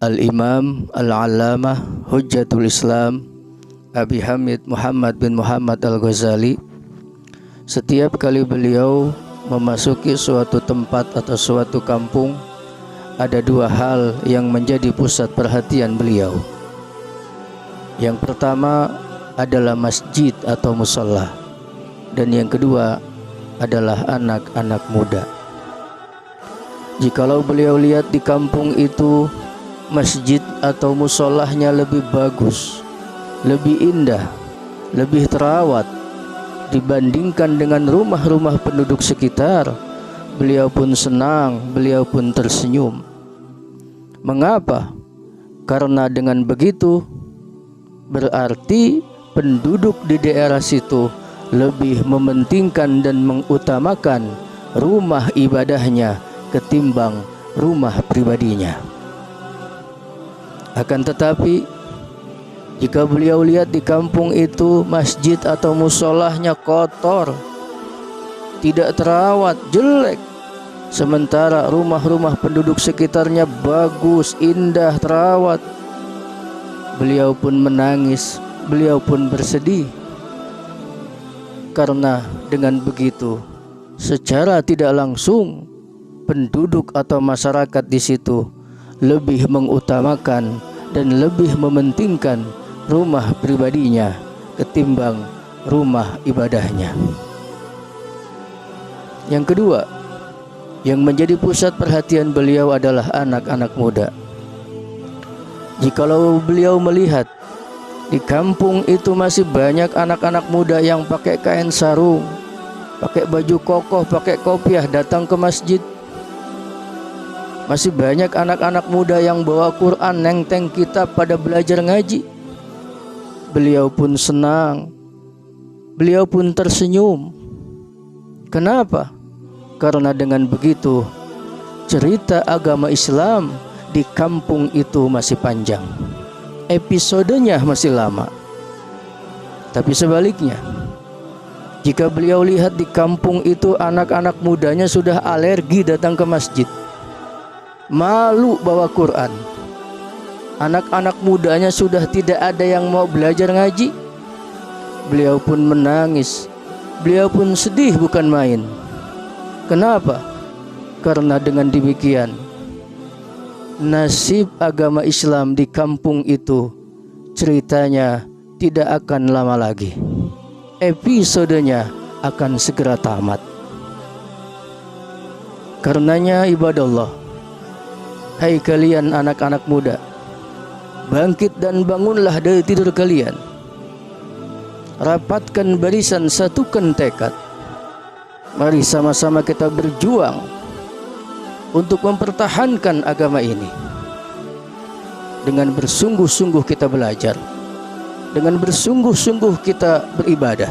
Al-Imam Al-Allamah Hujjatul Islam Abi Hamid Muhammad bin Muhammad Al-Ghazali, setiap kali beliau memasuki suatu tempat atau suatu kampung, ada dua hal yang menjadi pusat perhatian beliau. Yang pertama adalah masjid atau musholla, dan yang kedua adalah anak-anak muda. Jikalau beliau lihat di kampung itu masjid atau musholahnya lebih bagus, lebih indah, lebih terawat dibandingkan dengan rumah-rumah penduduk sekitar, beliau pun senang, beliau pun tersenyum. Mengapa? Karena dengan begitu berarti penduduk di daerah situ lebih mementingkan dan mengutamakan rumah ibadahnya ketimbang rumah pribadinya. Akan tetapi jika beliau lihat di kampung itu masjid atau musholahnya kotor, tidak terawat, jelek, sementara rumah-rumah penduduk sekitarnya bagus, indah, terawat, beliau pun menangis, beliau pun bersedih. Karena dengan begitu secara tidak langsung penduduk atau masyarakat di situ lebih mengutamakan dan lebih mementingkan rumah pribadinya ketimbang rumah ibadahnya. Yang kedua, yang menjadi pusat perhatian beliau adalah anak-anak muda. Jikalau beliau melihat di kampung itu masih banyak anak-anak muda yang pakai kain sarung, pakai baju kokoh, pakai kopiah datang ke masjid, masih banyak anak-anak muda yang bawa Quran, nenteng kitab pada belajar ngaji, beliau pun senang, beliau pun tersenyum. Kenapa? Karena dengan begitu cerita agama Islam di kampung itu masih panjang, episodenya masih lama. Tapi sebaliknya, jika beliau lihat di kampung itu anak-anak mudanya sudah alergi datang ke masjid, malu bawa Quran, anak-anak mudanya sudah tidak ada yang mau belajar ngaji, beliau pun menangis, beliau pun sedih bukan main. Kenapa? Karena dengan demikian nasib agama Islam di kampung itu ceritanya tidak akan lama lagi, episodenya akan segera tamat. Karenanya ibadallah, hai kalian anak-anak muda, bangkit dan bangunlah dari tidur kalian. Rapatkan barisan, satukan tekad. Mari sama-sama kita berjuang untuk mempertahankan agama ini. Dengan bersungguh-sungguh kita belajar, dengan bersungguh-sungguh kita beribadah.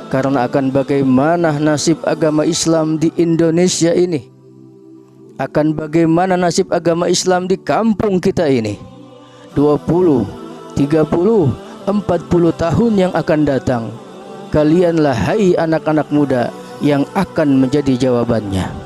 Karena akan bagaimana nasib agama Islam di Indonesia ini, akan bagaimana nasib agama Islam di kampung kita ini 20, 30, 40 tahun yang akan datang, kalianlah hai anak-anak muda yang akan menjadi jawabannya.